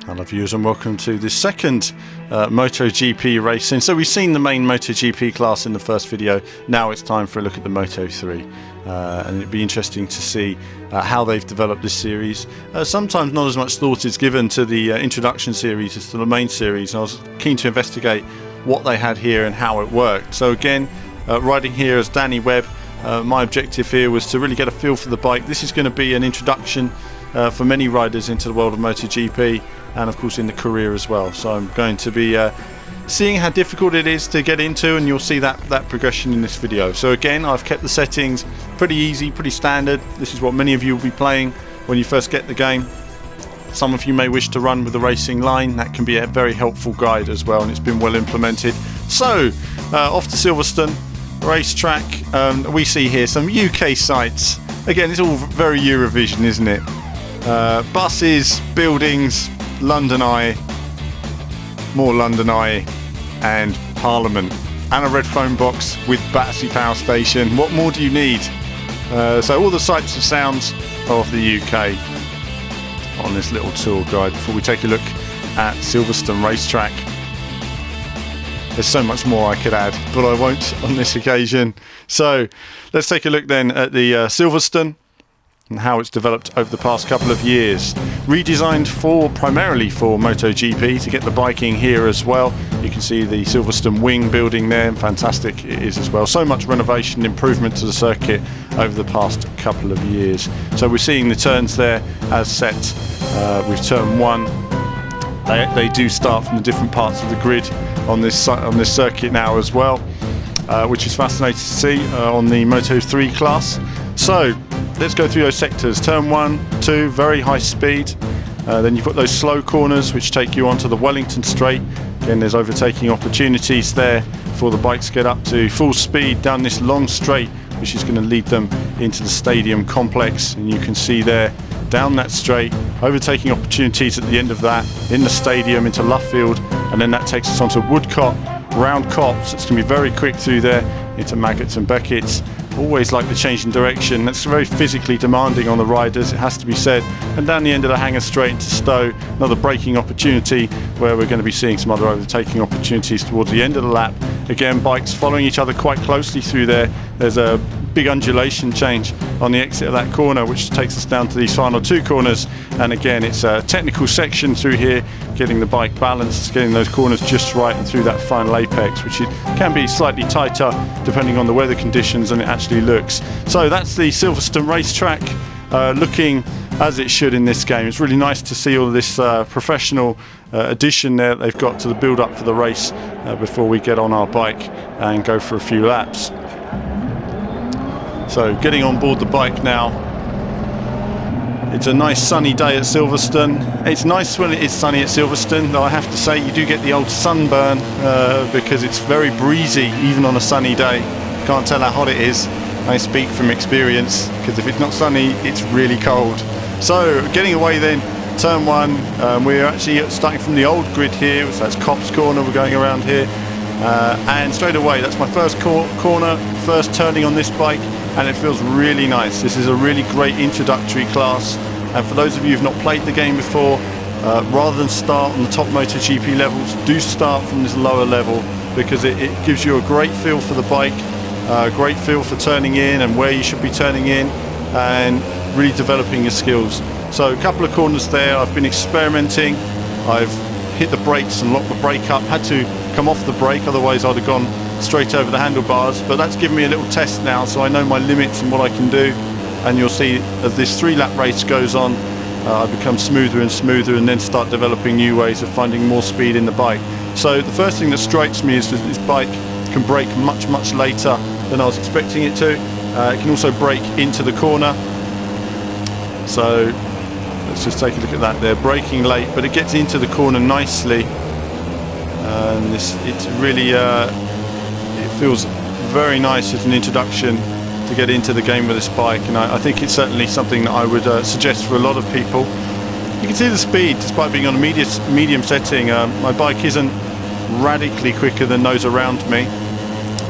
Hello viewers and welcome to the second MotoGP racing. So we've seen the main MotoGP class in the first video. Now it's time for a look at the Moto3. And it'd be interesting to see how they've developed this series. Sometimes not as much thought is given to the introduction series as to the main series. And I was keen to investigate what they had here and how it worked. So again, riding here as Danny Webb, my objective here was to really get a feel for the bike. This is going to be an introduction for many riders into the world of MotoGP, and of course in the career as well. So I'm going to be seeing how difficult it is to get into, and you'll see that progression in this video. So again, I've kept the settings pretty easy, pretty standard. This is what many of you will be playing when you first get the game. Some of you may wish to run with the racing line. That can be a very helpful guide as well, and it's been well implemented. So off to Silverstone racetrack. We see here some UK sites. Again, it's all very Eurovision, isn't it? Buses, buildings, London Eye, more London Eye, and Parliament, and a red phone box with Battersea Power Station. What more do you need? So all the sights and sounds of the UK on this little tour guide before we take a look at Silverstone racetrack. There's so much more I could add, but I won't on this occasion. So let's take a look then at the Silverstone and how it's developed over the past couple of years. Redesigned primarily for MotoGP to get the biking here as well. You can see the Silverstone wing building there, and fantastic it is as well. So much renovation and improvement to the circuit over the past couple of years. So we're seeing the turns there as set with turn 1. They do start from the different parts of the grid on this circuit now as well, which is fascinating to see on the Moto3 class. So let's go through those sectors. Turn 1, 2, very high speed. Then you've got those slow corners which take you onto the Wellington Straight. Again, there's overtaking opportunities there for the bikes to get up to full speed down this long straight, which is going to lead them into the stadium complex. And you can see there, down that straight, overtaking opportunities at the end of that, in the stadium, into Luffield, and then that takes us onto Woodcott, round Copse. It's going to be very quick through there, into Maggots and Beckett's. Always like the change in direction. That's very physically demanding on the riders, it has to be said. And down the end of the Hanger Straight into Stowe, another braking opportunity where we're going to be seeing some other overtaking opportunities towards the end of the lap. Again, bikes following each other quite closely through there. There's a big undulation change on the exit of that corner, which takes us down to these final 2 corners. And again, it's a technical section through here, getting the bike balanced, getting those corners just right, and through that final apex, which can be slightly tighter depending on the weather conditions than it actually looks. So that's the Silverstone racetrack looking as it should in this game. It's really nice to see all of this professional addition there that they've got to the build up for the race before we get on our bike and go for a few laps. So getting on board the bike now. It's a nice sunny day at Silverstone. It's nice when it is sunny at Silverstone, though I have to say you do get the old sunburn because it's very breezy even on a sunny day. Can't tell how hot it is. I speak from experience, because if it's not sunny it's really cold. So getting away then, turn 1, we're actually starting from the old grid here, so that's Copse Corner, we're going around here. And straight away, that's my first corner, first turning on this bike, and it feels really nice. This is a really great introductory class, and for those of you who've not played the game before, rather than start on the top MotoGP levels, do start from this lower level, because it gives you a great feel for the bike, a great feel for turning in and where you should be turning in, and really developing your skills. So a couple of corners there, I've been experimenting. I've hit the brakes and locked the brake up, had to come off the brake, otherwise I'd have gone straight over the handlebars, but that's given me a little test now, so I know my limits and what I can do. And you'll see as this 3-lap race goes on, I become smoother and smoother, and then start developing new ways of finding more speed in the bike. So the first thing that strikes me is that this bike can brake much later than I was expecting it to. It can also brake into the corner. So let's just take a look at that there, braking late, but it gets into the corner nicely. And it's really it feels very nice as an introduction to get into the game with this bike, and I think it's certainly something that I would suggest for a lot of people. You can see the speed, despite being on a medium setting. My bike isn't radically quicker than those around me.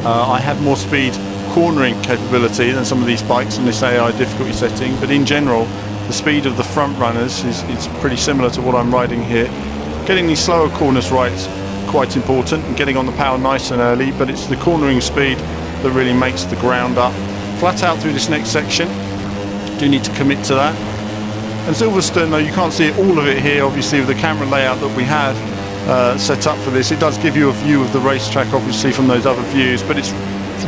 I have more speed cornering capability than some of these bikes in this AI difficulty setting, but in general the speed of the front runners is pretty similar to what I'm riding here. Getting these slower corners right is quite important, and getting on the power nice and early, but it's the cornering speed that really makes the ground up. Flat out through this next section, do need to commit to that. And Silverstone, though you can't see all of it here, obviously with the camera layout that we have set up for this, it does give you a view of the racetrack obviously from those other views, but it's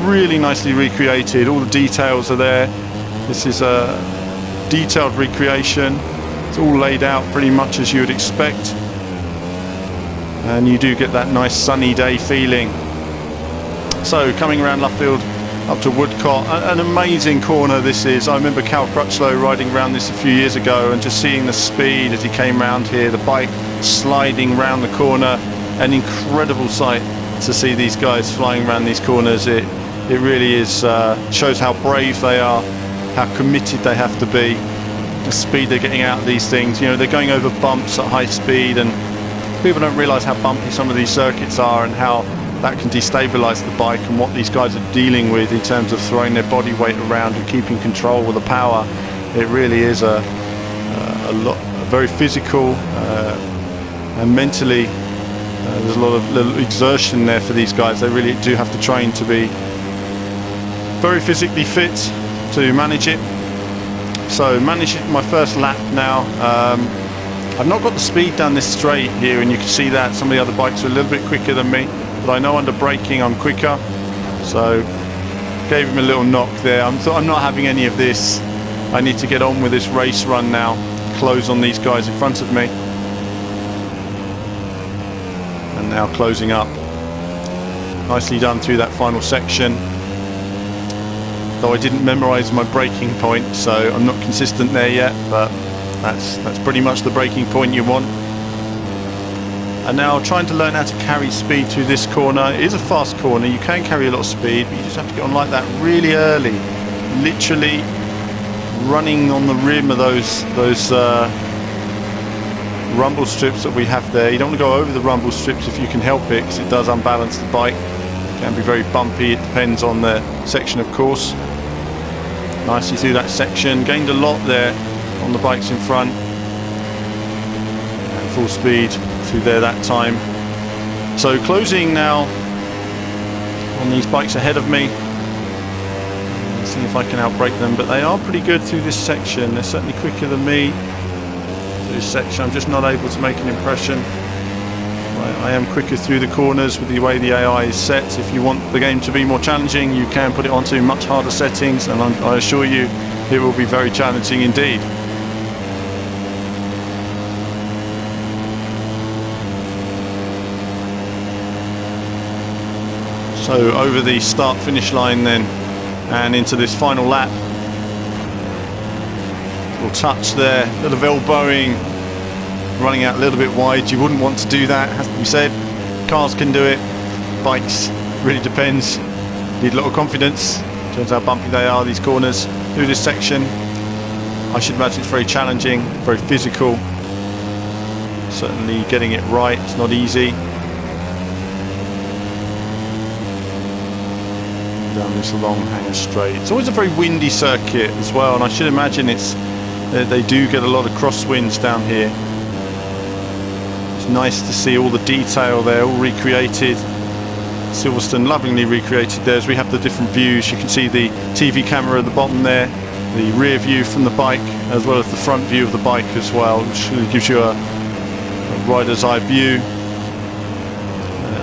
really nicely recreated. All the details are there. This is a detailed recreation. It's all laid out pretty much as you would expect, and you do get that nice sunny day feeling. So coming around Luffield up to Woodcott, an amazing corner this is. I remember Cal Crutchlow riding around this a few years ago and just seeing the speed as he came round here, the bike sliding round the corner. An incredible sight to see these guys flying around these corners. It really is, shows how brave they are, how committed they have to be, the speed they're getting out of these things. You know, they're going over bumps at high speed, and people don't realise how bumpy some of these circuits are and how that can destabilise the bike, and what these guys are dealing with in terms of throwing their body weight around and keeping control with the power. It really is a very physical and mentally there's a lot of little exertion there for these guys. They really do have to train to be very physically fit to manage it. So managing my first lap now. I've not got the speed down this straight here, and you can see that some of the other bikes are a little bit quicker than me, but I know under braking I'm quicker, so gave him a little knock there. I'm not having any of this. I need to get on with this race run now, close on these guys in front of me. And now closing up. Nicely done through that final section. Though I didn't memorise my braking point, so I'm not consistent there yet, but that's pretty much the braking point you want. And now trying to learn how to carry speed through this corner. It is a fast corner, you can carry a lot of speed, but you just have to get on like that really early. Literally running on the rim of those rumble strips that we have there. You don't want to go over the rumble strips if you can help it, because it does unbalance the bike. It can be very bumpy, it depends on the section of course. Nicely through that section, gained a lot there on the bikes in front. And full speed through there that time. So closing now on these bikes ahead of me. Let's see if I can outbrake them, but they are pretty good through this section. They're certainly quicker than me through this section. I'm just not able to make an impression. I am quicker through the corners with the way the AI is set. If you want the game to be more challenging, you can put it onto much harder settings, and I assure you it will be very challenging indeed. So over the start-finish line then, and into this final lap. Little touch there, little elbowing, running out a little bit wide. You wouldn't want to do that, has to be said. Cars can do it, bikes, really depends. Need a lot of confidence in terms of how bumpy they are, these corners. Through this section, I should imagine it's very challenging, very physical. Certainly getting it right, it's not easy. Down this long hanger straight. It's always a very windy circuit as well, and I should imagine they do get a lot of crosswinds down here. It's nice to see all the detail there, all recreated. Silverstone lovingly recreated there as we have the different views. You can see the TV camera at the bottom there, the rear view from the bike, as well as the front view of the bike as well, which really gives you a rider's eye view.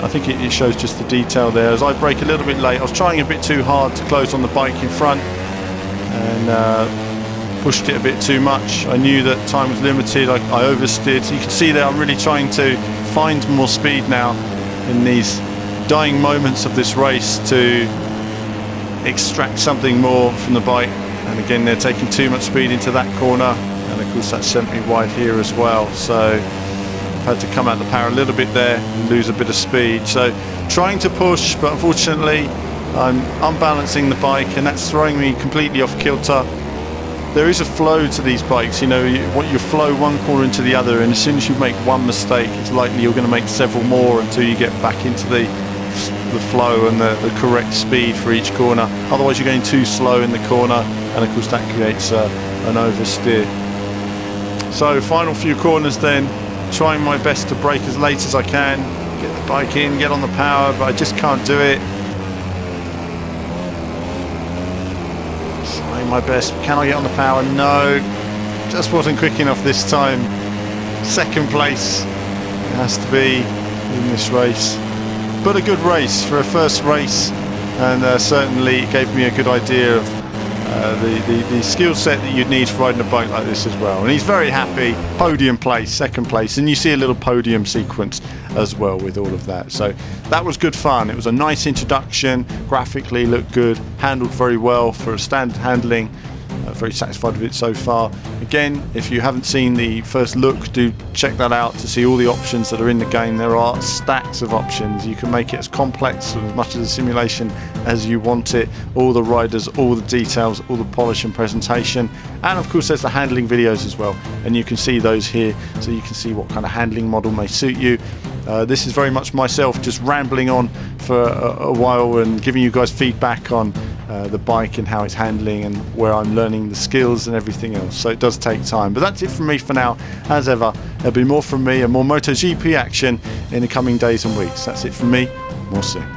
I think it shows just the detail there. As I brake a little bit late, I was trying a bit too hard to close on the bike in front and pushed it a bit too much. I knew that time was limited, I oversteered. So you can see there I'm really trying to find more speed now in these dying moments of this race to extract something more from the bike. And again, they're taking too much speed into that corner, and of course that's sent me wide here as well. So had to come out the power a little bit there and lose a bit of speed. So trying to push, but unfortunately I'm unbalancing the bike, and that's throwing me completely off kilter. There is a flow to these bikes, you know, you flow one corner into the other, and as soon as you make one mistake, it's likely you're going to make several more until you get back into the flow and the correct speed for each corner. Otherwise you're going too slow in the corner, and of course that creates an oversteer. So final few corners then, trying my best to brake as late as I can, get the bike in, get on the power, but I just can't do it. Trying my best. Can I get on the power? No, just wasn't quick enough this time. Second place it has to be in this race, but a good race for a first race, and certainly it gave me a good idea of the skill set that you'd need for riding a bike like this as well. And he's very happy. Podium place, second place, and you see a little podium sequence as well with all of that. So that was good fun. It was a nice introduction, graphically looked good, handled very well for a standard handling. Very satisfied with it so far. Again, if you haven't seen the first look, do check that out to see all the options that are in the game. There are stacks of options. You can make it as complex and as much as a simulation as you want it. All the riders, all the details, all the polish and presentation, and of course there's the handling videos as well, and you can see those here so you can see what kind of handling model may suit you. This is very much myself just rambling on for a while and giving you guys feedback on the bike and how it's handling and where I'm learning the skills and everything else. So it does take time, but that's it from me for now. As ever, there'll be more from me and more MotoGP action in the coming days and weeks. That's it from me. More soon.